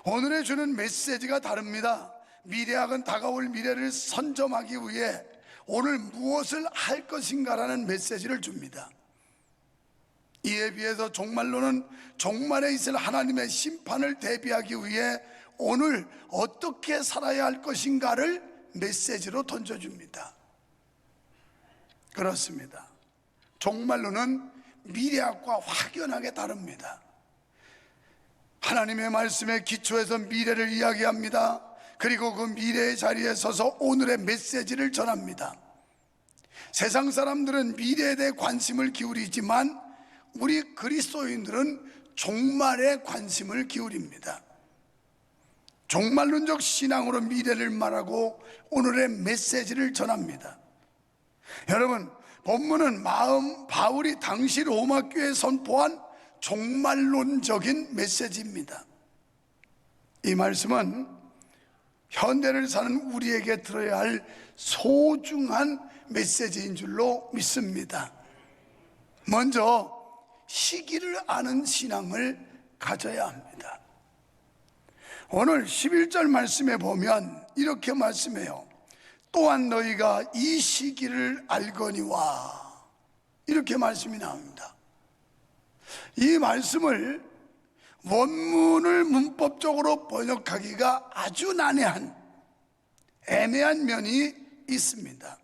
오늘의 주는 메시지가 다릅니다. 미래학은 다가올 미래를 선점하기 위해 오늘 무엇을 할 것인가라는 메시지를 줍니다. 이에 비해서 종말론은 종말에 있을 하나님의 심판을 대비하기 위해 오늘 어떻게 살아야 할 것인가를 메시지로 던져줍니다. 그렇습니다. 종말론은 미래학과 확연하게 다릅니다. 하나님의 말씀에 기초해서 미래를 이야기합니다. 그리고 그 미래의 자리에 서서 오늘의 메시지를 전합니다. 세상 사람들은 미래에 대해 관심을 기울이지만 우리 그리스도인들은 종말에 관심을 기울입니다. 종말론적 신앙으로 미래를 말하고 오늘의 메시지를 전합니다. 여러분, 본문은 바울이 당시 로마 교회에 선포한 종말론적인 메시지입니다. 이 말씀은 현대를 사는 우리에게 들어야 할 소중한 메시지인 줄로 믿습니다. 먼저 시기를 아는 신앙을 가져야 합니다. 오늘 11절 말씀에 보면 이렇게 말씀해요. 또한 너희가 이 시기를 알거니와, 이렇게 말씀이 나옵니다. 이 말씀을 원문을 문법적으로 번역하기가 아주 난해한, 애매한 면이 있습니다.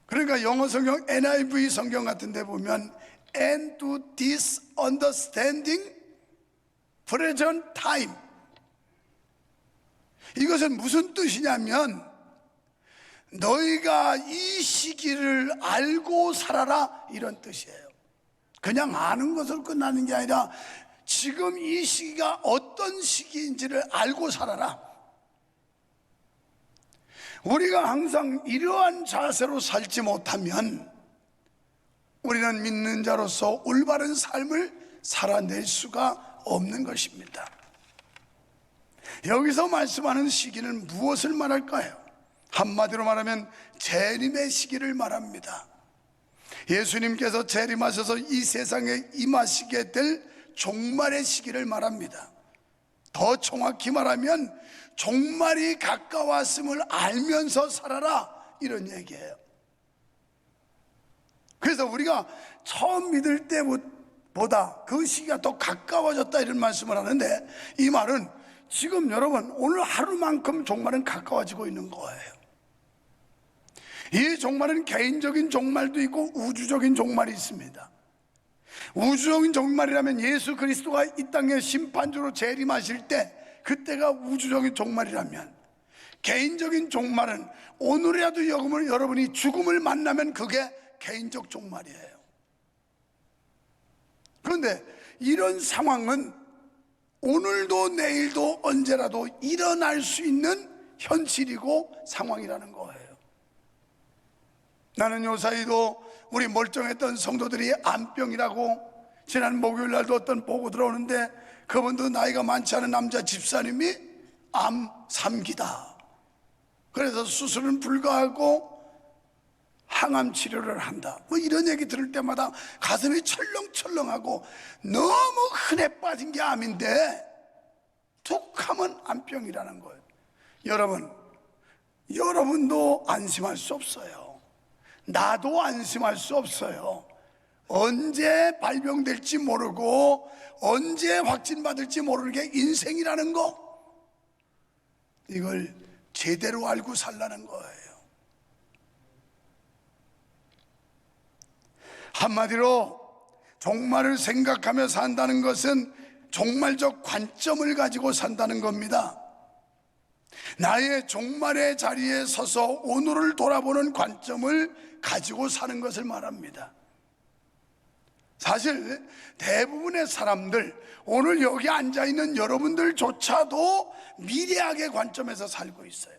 그러니까 영어 성경 NIV 성경 같은 데 보면 and to this understanding present time, 이것은 무슨 뜻이냐면 너희가 이 시기를 알고 살아라, 이런 뜻이에요. 그냥 아는 것으로 끝나는 게 아니라 지금 이 시기가 어떤 시기인지를 알고 살아라. 우리가 항상 이러한 자세로 살지 못하면 우리는 믿는 자로서 올바른 삶을 살아낼 수가 없는 것입니다. 여기서 말씀하는 시기는 무엇을 말할까요? 한마디로 말하면 재림의 시기를 말합니다. 예수님께서 재림하셔서 이 세상에 임하시게 될 종말의 시기를 말합니다. 더 정확히 말하면 종말이 가까웠음을 알면서 살아라, 이런 얘기예요. 그래서 우리가 처음 믿을 때보다 그 시기가 더 가까워졌다, 이런 말씀을 하는데, 이 말은 지금 여러분 오늘 하루만큼 종말은 가까워지고 있는 거예요. 이 종말은 개인적인 종말도 있고 우주적인 종말이 있습니다. 우주적인 종말이라면 예수 그리스도가 이 땅에 심판주로 재림하실 때 그때가 우주적인 종말이라면, 개인적인 종말은 오늘이라도 여러분이 죽음을 만나면 그게 개인적 종말이에요. 그런데 이런 상황은 오늘도 내일도 언제라도 일어날 수 있는 현실이고 상황이라는 거예요. 나는 요사이도 우리 멀쩡했던 성도들이 암병이라고, 지난 목요일 날도 어떤 보고 들어오는데 그분도 나이가 많지 않은 남자 집사님이 암 3기다. 그래서 수술은 불가하고 항암 치료를 한다, 뭐 이런 얘기 들을 때마다 가슴이 철렁철렁하고, 너무 흔해 빠진 게 암인데 툭 하면 암병이라는 거예요. 여러분도 안심할 수 없어요. 나도 안심할 수 없어요. 언제 발병될지 모르고 언제 확진받을지 모르는 게 인생이라는 거, 이걸 제대로 알고 살라는 거예요. 한마디로 종말을 생각하며 산다는 것은 종말적 관점을 가지고 산다는 겁니다. 나의 종말의 자리에 서서 오늘을 돌아보는 관점을 가지고 사는 것을 말합니다. 사실 대부분의 사람들, 오늘 여기 앉아있는 여러분들조차도 미래학의 관점에서 살고 있어요.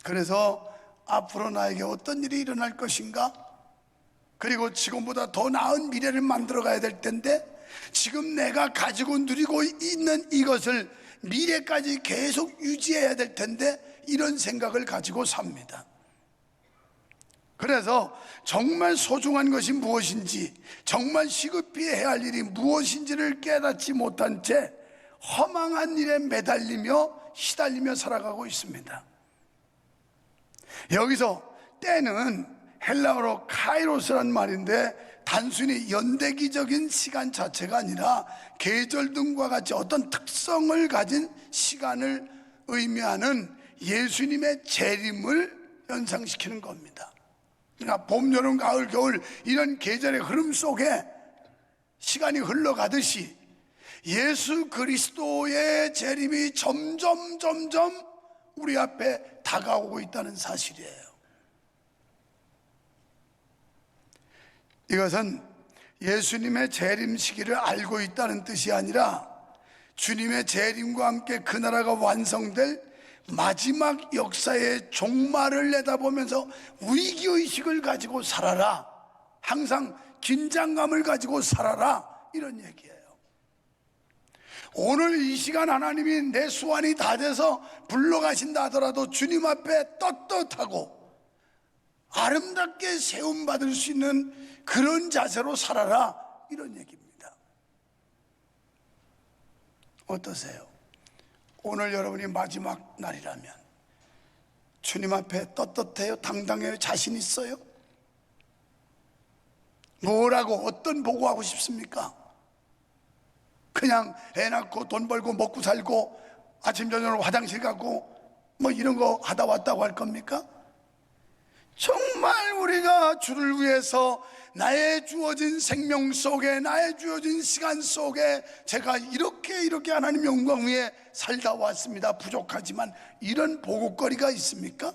그래서 앞으로 나에게 어떤 일이 일어날 것인가, 그리고 지금보다 더 나은 미래를 만들어 가야 될 텐데, 지금 내가 가지고 누리고 있는 이것을 미래까지 계속 유지해야 될 텐데, 이런 생각을 가지고 삽니다. 그래서 정말 소중한 것이 무엇인지, 정말 시급히 해야 할 일이 무엇인지를 깨닫지 못한 채 허망한 일에 매달리며 시달리며 살아가고 있습니다. 여기서 때는 헬라어로 카이로스란 말인데 단순히 연대기적인 시간 자체가 아니라 계절 등과 같이 어떤 특성을 가진 시간을 의미하는 예수님의 재림을 연상시키는 겁니다. 그러니까 봄, 여름, 가을, 겨울 이런 계절의 흐름 속에 시간이 흘러가듯이 예수 그리스도의 재림이 점점 우리 앞에 다가오고 있다는 사실이에요. 이것은 예수님의 재림 시기를 알고 있다는 뜻이 아니라 주님의 재림과 함께 그 나라가 완성될 마지막 역사의 종말을 내다보면서 위기의식을 가지고 살아라, 항상 긴장감을 가지고 살아라, 이런 얘기예요. 오늘 이 시간 하나님이 내 수완이 다 돼서 불러가신다 하더라도 주님 앞에 떳떳하고 아름답게 세움받을 수 있는 그런 자세로 살아라, 이런 얘기입니다. 어떠세요? 오늘 여러분이 마지막 날이라면 주님 앞에 떳떳해요? 당당해요? 자신 있어요? 뭐라고 어떤 보고하고 싶습니까? 그냥 애 낳고 돈 벌고 먹고 살고 아침 저녁으로 화장실 가고 뭐 이런 거 하다 왔다고 할 겁니까? 정말 우리가 주를 위해서 나의 주어진 생명 속에, 나의 주어진 시간 속에 제가 이렇게 하나님 영광 위에 살다 왔습니다, 부족하지만, 이런 보고거리가 있습니까?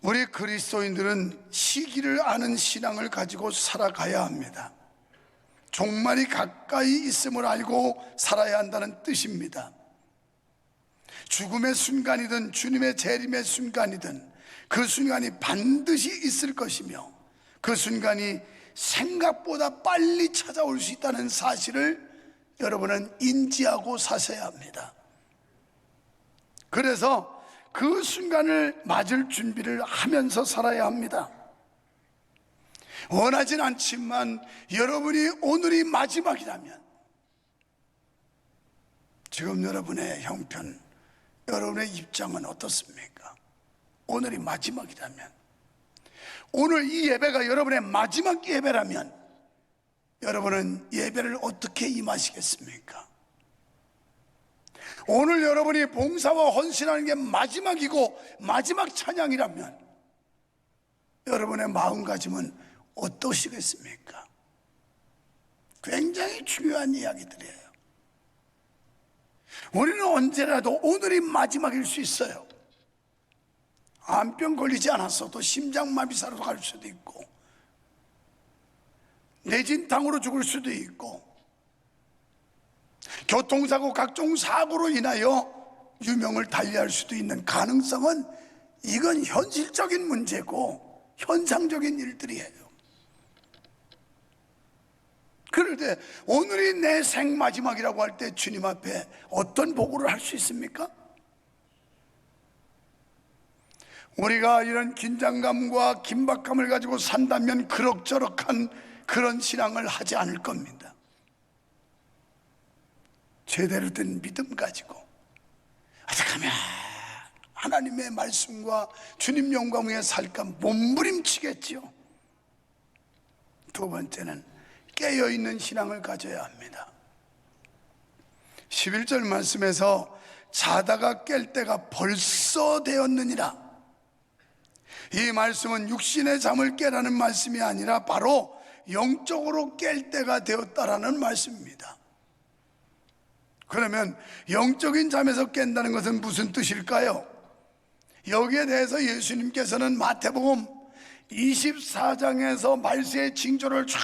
우리 그리스도인들은 시기를 아는 신앙을 가지고 살아가야 합니다. 종말이 가까이 있음을 알고 살아야 한다는 뜻입니다. 죽음의 순간이든 주님의 재림의 순간이든 그 순간이 반드시 있을 것이며 그 순간이 생각보다 빨리 찾아올 수 있다는 사실을 여러분은 인지하고 사셔야 합니다. 그래서 그 순간을 맞을 준비를 하면서 살아야 합니다. 원하진 않지만 여러분이 오늘이 마지막이라면, 지금 여러분의 형편, 여러분의 입장은 어떻습니까? 오늘이 마지막이라면, 오늘 이 예배가 여러분의 마지막 예배라면 여러분은 예배를 어떻게 임하시겠습니까? 오늘 여러분이 봉사와 헌신하는 게 마지막이고 마지막 찬양이라면 여러분의 마음가짐은 어떠시겠습니까? 굉장히 중요한 이야기들이에요. 우리는 언제라도 오늘이 마지막일 수 있어요. 암병 걸리지 않았어도 심장마비사로 갈 수도 있고 뇌진탕으로 죽을 수도 있고 교통사고, 각종 사고로 인하여 유명을 달리할 수도 있는 가능성은, 이건 현실적인 문제고 현상적인 일들이에요. 그럴 때 오늘이 내 생 마지막이라고 할 때 주님 앞에 어떤 보고를 할 수 있습니까? 우리가 이런 긴장감과 긴박감을 가지고 산다면 그럭저럭한 그런 신앙을 하지 않을 겁니다. 제대로 된 믿음 가지고 어떻게 하면 하나님의 말씀과 주님 영광 위에 살까 몸부림치겠지요. 두 번째는 깨어있는 신앙을 가져야 합니다. 11절 말씀에서 자다가 깰 때가 벌써 되었느니라, 이 말씀은 육신의 잠을 깨라는 말씀이 아니라 바로 영적으로 깰 때가 되었다라는 말씀입니다. 그러면 영적인 잠에서 깬다는 것은 무슨 뜻일까요? 여기에 대해서 예수님께서는 마태복음 24장에서 말세의 징조를 쫙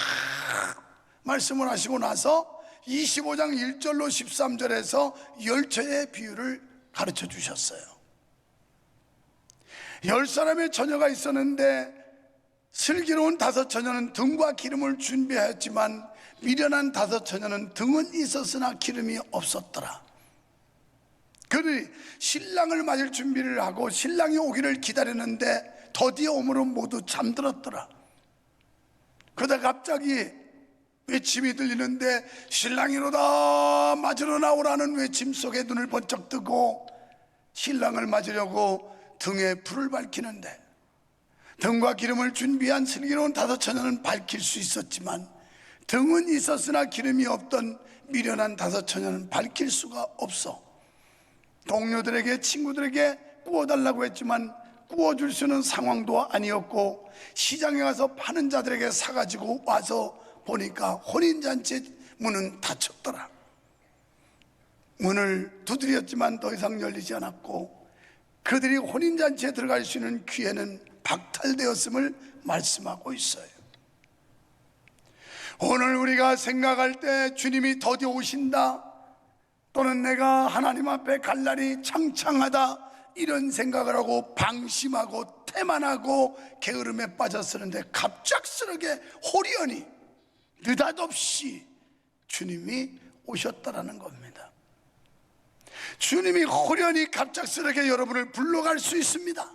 말씀을 하시고 나서 25장 1절로 13절에서 열처의 비유를 가르쳐 주셨어요. 10사람의 처녀가 있었는데 슬기로운 5처녀는 등과 기름을 준비하였지만 미련한 5처녀는 등은 있었으나 기름이 없었더라. 그들이 신랑을 맞을 준비를 하고 신랑이 오기를 기다렸는데 더디어 오므로 모두 잠들었더라. 그러다 갑자기 외침이 들리는데 신랑이로다 맞으러 나오라는 외침 속에 눈을 번쩍 뜨고 신랑을 맞으려고 등에 불을 밝히는데, 등과 기름을 준비한 슬기로운 5처녀는 밝힐 수 있었지만 등은 있었으나 기름이 없던 미련한 5처녀는 밝힐 수가 없어. 동료들에게, 친구들에게 구워달라고 했지만 구워줄 수 있는 상황도 아니었고, 시장에 가서 파는 자들에게 사가지고 와서 보니까 혼인잔치 문은 닫혔더라. 문을 두드렸지만 더 이상 열리지 않았고, 그들이 혼인잔치에 들어갈 수 있는 기회는 박탈되었음을 말씀하고 있어요. 오늘 우리가 생각할 때 주님이 더디 오신다, 또는 내가 하나님 앞에 갈 날이 창창하다, 이런 생각을 하고 방심하고 태만하고 게으름에 빠졌었는데 갑작스럽게 호련히 느닷없이 주님이 오셨다라는 겁니다. 주님이 호련히 갑작스럽게 여러분을 불러갈 수 있습니다.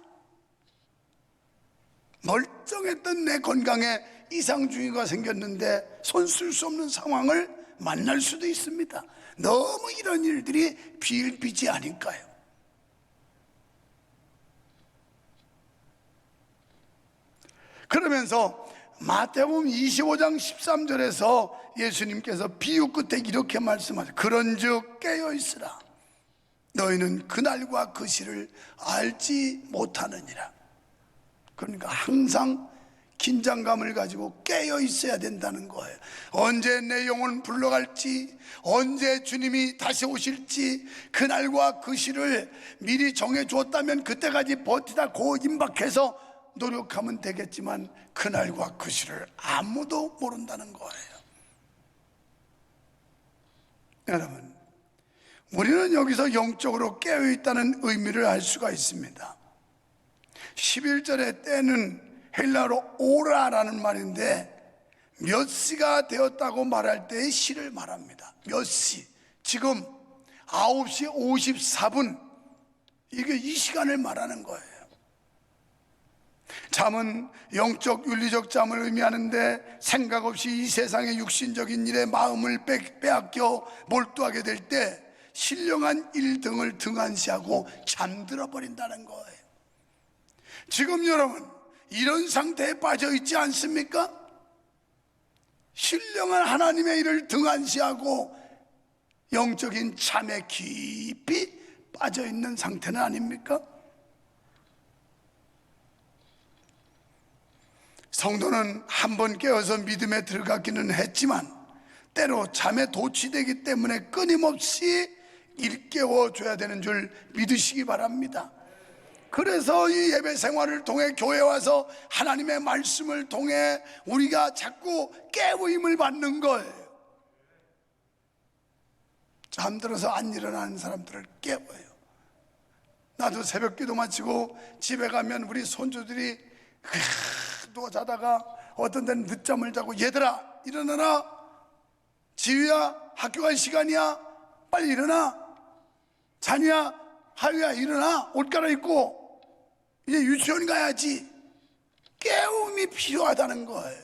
멀쩡했던 내 건강에 이상주의가 생겼는데 손 쓸 수 없는 상황을 만날 수도 있습니다. 너무 이런 일들이 비일비재 아닐까요? 그러면서 마태복음 25장 13절에서 예수님께서 비유 끝에 이렇게 말씀하세요. 그런즉 깨어있으라. 너희는 그날과 그 시를 알지 못하느니라. 그러니까 항상 긴장감을 가지고 깨어 있어야 된다는 거예요. 언제 내 영혼 불러갈지, 언제 주님이 다시 오실지, 그날과 그 시를 미리 정해 주었다면 그때까지 버티다 고 임박해서 노력하면 되겠지만 그날과 그 시를 아무도 모른다는 거예요. 여러분, 우리는 여기서 영적으로 깨어있다는 의미를 알 수가 있습니다. 11절의 때는 헬라어로 오라라는 말인데, 몇 시가 되었다고 말할 때의 시를 말합니다. 몇 시, 지금 9시 54분, 이게 이 시간을 말하는 거예요. 잠은 영적 윤리적 잠을 의미하는데, 생각 없이 이 세상의 육신적인 일에 마음을 빼앗겨 몰두하게 될 때 신령한 일 등을 등한시하고 잠들어 버린다는 거예요. 지금 여러분 이런 상태에 빠져 있지 않습니까? 신령한 하나님의 일을 등한시하고 영적인 잠에 깊이 빠져 있는 상태는 아닙니까? 성도는 한 번 깨어서 믿음에 들어가기는 했지만 때로 잠에 도취되기 때문에 끊임없이 일깨워줘야 되는 줄 믿으시기 바랍니다. 그래서 이 예배 생활을 통해 교회 와서 하나님의 말씀을 통해 우리가 자꾸 깨우임을 받는 거예요. 잠들어서 안 일어나는 사람들을 깨워요. 나도 새벽 기도 마치고 집에 가면 우리 손주들이 누워 자다가 어떤 데는 늦잠을 자고, 얘들아 일어나라, 지휘야 학교 갈 시간이야, 빨리 일어나, 자니야 하유야 일어나, 옷 갈아입고 이제 유치원 가야지. 깨움이 필요하다는 거예요.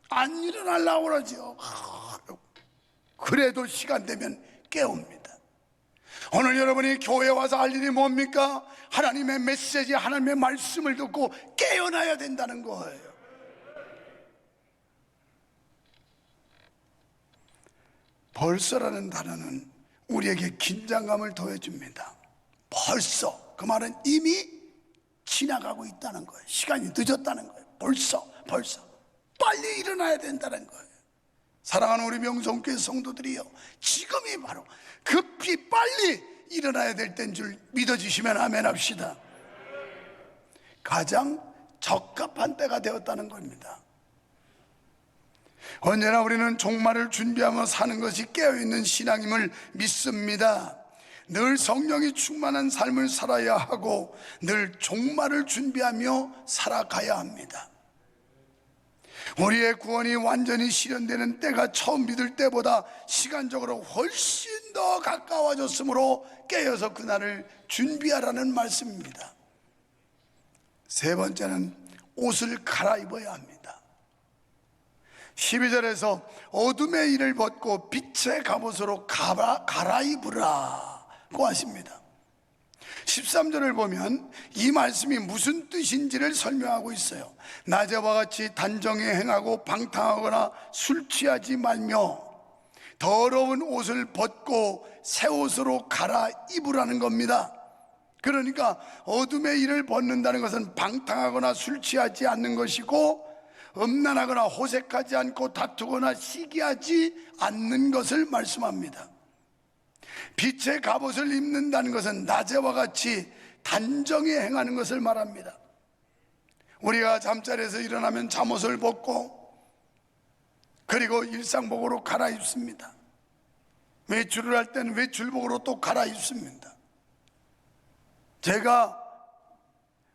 안 일어나려고 그러죠. 그래도 시간 되면 깨웁니다. 오늘 여러분이 교회에 와서 할 일이 뭡니까? 하나님의 메시지, 하나님의 말씀을 듣고 깨어나야 된다는 거예요. 벌써라는 단어는 우리에게 긴장감을 더해줍니다. 벌써, 그 말은 이미 지나가고 있다는 거예요. 시간이 늦었다는 거예요. 벌써 빨리 일어나야 된다는 거예요. 사랑하는 우리 명성교회 성도들이요, 지금이 바로 급히 빨리 일어나야 될 때인 줄 믿어주시면 아멘 합시다. 가장 적합한 때가 되었다는 겁니다. 언제나 우리는 종말을 준비하며 사는 것이 깨어있는 신앙임을 믿습니다. 늘 성령이 충만한 삶을 살아야 하고 늘 종말을 준비하며 살아가야 합니다. 우리의 구원이 완전히 실현되는 때가 처음 믿을 때보다 시간적으로 훨씬 더 가까워졌으므로 깨어서 그날을 준비하라는 말씀입니다. 세 번째는 옷을 갈아입어야 합니다. 12절에서 어둠의 일을 벗고 빛의 갑옷으로 갈아입으라고 하십니다. 13절을 보면 이 말씀이 무슨 뜻인지를 설명하고 있어요. 낮에와 같이 단정히 행하고 방탕하거나 술 취하지 말며 더러운 옷을 벗고 새 옷으로 갈아입으라는 겁니다. 그러니까 어둠의 일을 벗는다는 것은 방탕하거나 술 취하지 않는 것이고, 음란하거나 호색하지 않고 다투거나 시기하지 않는 것을 말씀합니다. 빛의 갑옷을 입는다는 것은 낮에와 같이 단정히 행하는 것을 말합니다. 우리가 잠자리에서 일어나면 잠옷을 벗고 그리고 일상복으로 갈아입습니다. 외출을 할 때는 외출복으로 또 갈아입습니다. 제가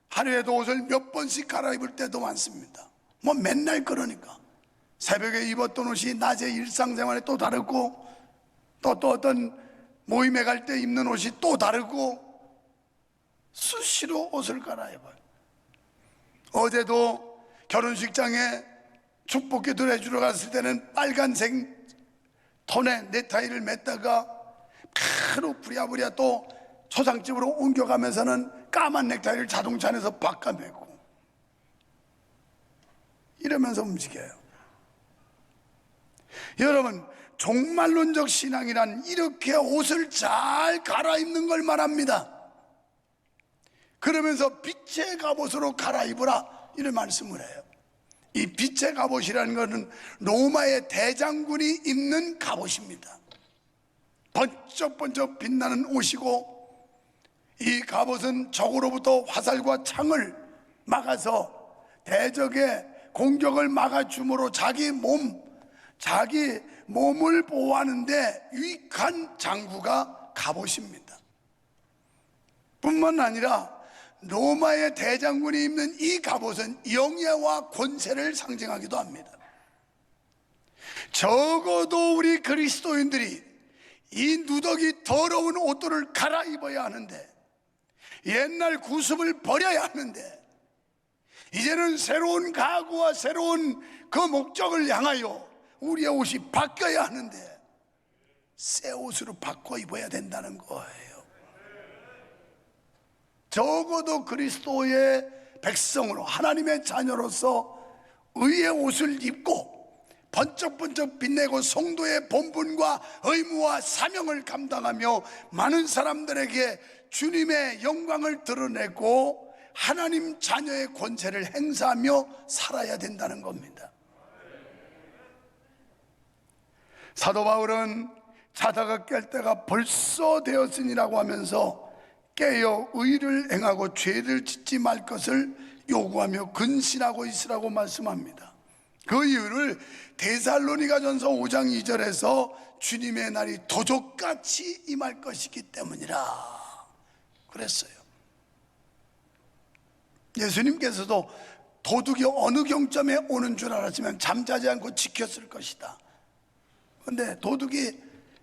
하루에도 옷을 몇 번씩 갈아입을 때도 많습니다. 뭐 맨날 그러니까 새벽에 입었던 옷이 낮에 일상생활에 또 다르고, 또 어떤 모임에 갈 때 입는 옷이 또 다르고, 수시로 옷을 갈아입어요. 어제도 결혼식장에 축복기도를 해주러 갔을 때는 빨간색 톤의 넥타이를 맸다가 바로 부랴부랴 또 초상집으로 옮겨가면서는 까만 넥타이를 자동차 안에서 바꿔매고 이러면서 움직여요. 여러분, 종말론적 신앙이란 이렇게 옷을 잘 갈아입는 걸 말합니다. 그러면서 빛의 갑옷으로 갈아입으라, 이런 말씀을 해요. 이 빛의 갑옷이라는 것은 로마의 대장군이 입는 갑옷입니다. 번쩍번쩍 빛나는 옷이고, 이 갑옷은 적으로부터 화살과 창을 막아서 대적의 공격을 막아줌으로 자기 몸을 보호하는데 유익한 장구가 갑옷입니다. 뿐만 아니라 로마의 대장군이 입는 이 갑옷은 영예와 권세를 상징하기도 합니다. 적어도 우리 그리스도인들이 이 누더기 더러운 옷들을 갈아입어야 하는데, 옛날 구습을 버려야 하는데, 이제는 새로운 가구와 새로운 그 목적을 향하여 우리의 옷이 바뀌어야 하는데 새 옷으로 바꿔 입어야 된다는 거예요. 적어도 그리스도의 백성으로, 하나님의 자녀로서 의의 옷을 입고 번쩍번쩍 빛내고 성도의 본분과 의무와 사명을 감당하며 많은 사람들에게 주님의 영광을 드러내고 하나님 자녀의 권세를 행사하며 살아야 된다는 겁니다. 사도 바울은 자다가 깰 때가 벌써 되었으니라고 하면서 깨어 의를 행하고 죄를 짓지 말 것을 요구하며 근신하고 있으라고 말씀합니다. 그 이유를 데살로니가전서 5장 2절에서 주님의 날이 도적같이 임할 것이기 때문이라 그랬어요. 예수님께서도 도둑이 어느 경점에 오는 줄 알았으면 잠자지 않고 지켰을 것이다. 그런데 도둑이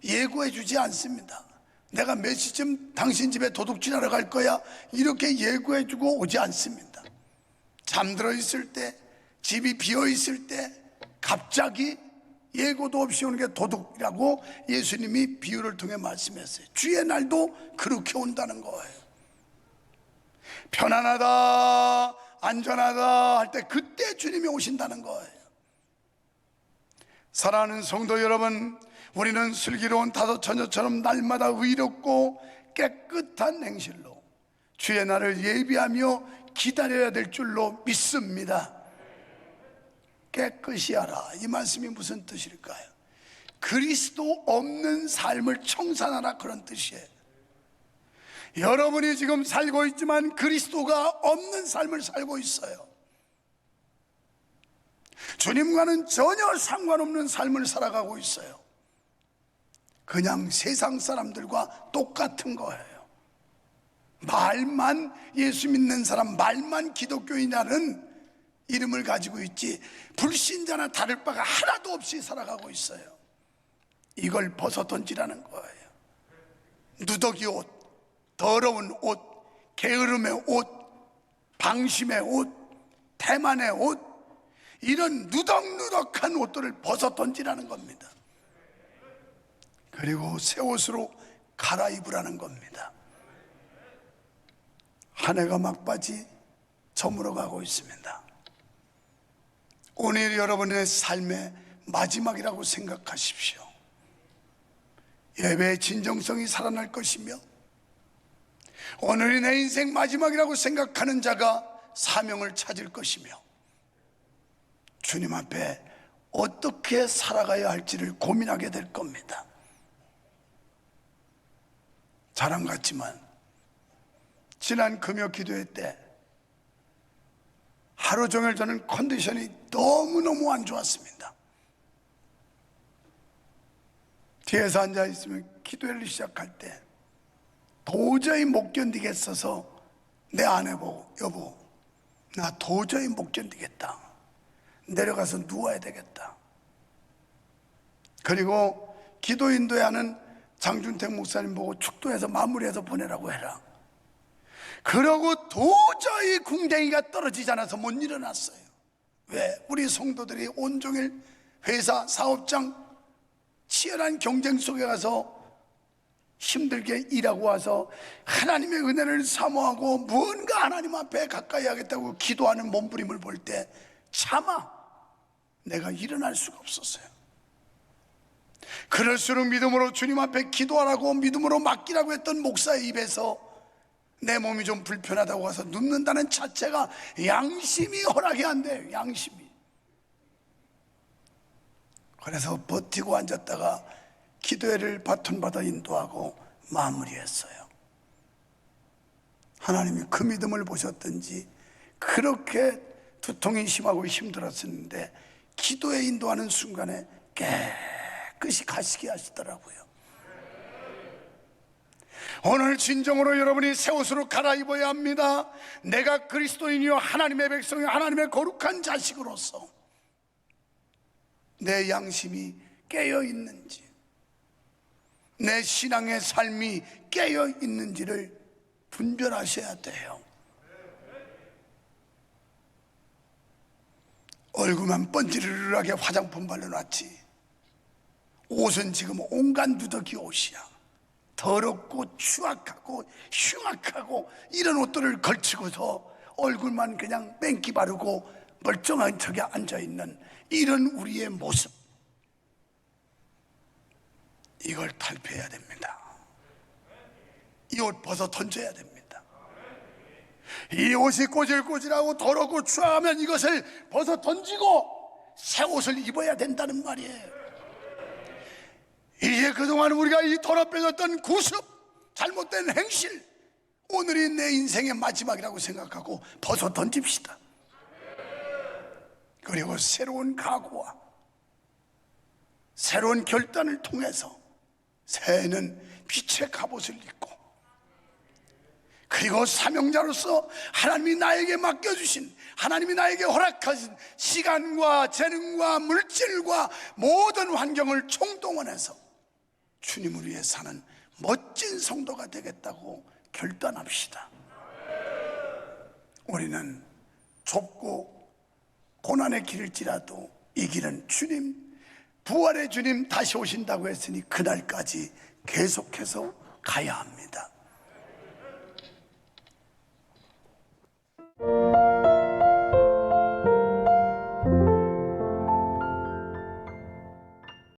예고해 주지 않습니다. 내가 몇 시쯤 당신 집에 도둑질하러 갈 거야, 이렇게 예고해 주고 오지 않습니다. 잠들어 있을 때, 집이 비어 있을 때 갑자기 예고도 없이 오는 게 도둑이라고 예수님이 비유를 통해 말씀했어요. 주의 날도 그렇게 온다는 거예요. 편안하다, 안전하다 할 때 그때 주님이 오신다는 거예요. 사랑하는 성도 여러분, 우리는 슬기로운 다섯 처녀처럼 날마다 의롭고 깨끗한 행실로 주의 날을 예비하며 기다려야 될 줄로 믿습니다. 깨끗이 하라, 이 말씀이 무슨 뜻일까요? 그리스도 없는 삶을 청산하라, 그런 뜻이에요. 여러분이 지금 살고 있지만 그리스도가 없는 삶을 살고 있어요. 주님과는 전혀 상관없는 삶을 살아가고 있어요. 그냥 세상 사람들과 똑같은 거예요. 말만 예수 믿는 사람, 말만 기독교인이라는 이름을 가지고 있지 불신자나 다를 바가 하나도 없이 살아가고 있어요. 이걸 벗어던지라는 거예요. 누더기 옷, 더러운 옷, 게으름의 옷, 방심의 옷, 태만의 옷, 이런 누덕누덕한 옷들을 벗어 던지라는 겁니다. 그리고 새 옷으로 갈아입으라는 겁니다. 한 해가 막바지 저물어 가고 있습니다. 오늘 여러분의 삶의 마지막이라고 생각하십시오. 예배의 진정성이 살아날 것이며, 오늘이 내 인생 마지막이라고 생각하는 자가 사명을 찾을 것이며, 주님 앞에 어떻게 살아가야 할지를 고민하게 될 겁니다. 자랑 같지만 지난 금요 기도회 때 하루 종일 저는 컨디션이 너무너무 안 좋았습니다. 뒤에서 앉아있으면 기도회를 시작할 때 도저히 못 견디겠어서 내 아내 보고, 여보, 나 도저히 못 견디겠다, 내려가서 누워야 되겠다. 그리고 기도 인도하는 장준택 목사님 보고 축도해서 마무리해서 보내라고 해라. 그러고 도저히 궁뎅이가 떨어지지 않아서 못 일어났어요. 왜? 우리 성도들이 온종일 회사, 사업장 치열한 경쟁 속에 가서 힘들게 일하고 와서 하나님의 은혜를 사모하고 무언가 하나님 앞에 가까이 하겠다고 기도하는 몸부림을 볼 때 차마 내가 일어날 수가 없었어요. 그럴수록 믿음으로 주님 앞에 기도하라고, 믿음으로 맡기라고 했던 목사의 입에서 내 몸이 좀 불편하다고 해서 눕는다는 자체가 양심이 허락이 안 돼요. 양심이. 그래서 버티고 앉았다가 기도회를 바톤받아 인도하고 마무리했어요. 하나님이 그 믿음을 보셨든지 그렇게 두통이 심하고 힘들었었는데 기도회 인도하는 순간에 깨끗이 가시게 하시더라고요. 오늘 진정으로 여러분이 새 옷으로 갈아입어야 합니다. 내가 그리스도인이요 하나님의 백성이요 하나님의 거룩한 자식으로서 내 양심이 깨어 있는지, 내 신앙의 삶이 깨어 있는지를 분별하셔야 돼요. 얼굴만 번지르르하게 화장품 발라놨지 옷은 지금 온갖 누더기 옷이야. 더럽고 추악하고 흉악하고 이런 옷들을 걸치고서 얼굴만 그냥 뺑기 바르고 멀쩡한 척에 앉아있는 이런 우리의 모습, 이걸 탈피해야 됩니다. 이 옷 벗어 던져야 됩니다. 이 옷이 꼬질꼬질하고 더럽고 추하면 이것을 벗어 던지고 새 옷을 입어야 된다는 말이에요. 이제 그동안 우리가 이 더럽혀졌던 구습, 잘못된 행실, 오늘이 내 인생의 마지막이라고 생각하고 벗어 던집시다. 그리고 새로운 각오와 새로운 결단을 통해서 새해는 빛의 갑옷을 입고, 그리고 사명자로서 하나님이 나에게 맡겨주신, 하나님이 나에게 허락하신 시간과 재능과 물질과 모든 환경을 총동원해서 주님을 위해 사는 멋진 성도가 되겠다고 결단합시다. 우리는 좁고 고난의 길일지라도 이 길은 주님, 부활의 주님 다시 오신다고 했으니 그날까지 계속해서 가야 합니다.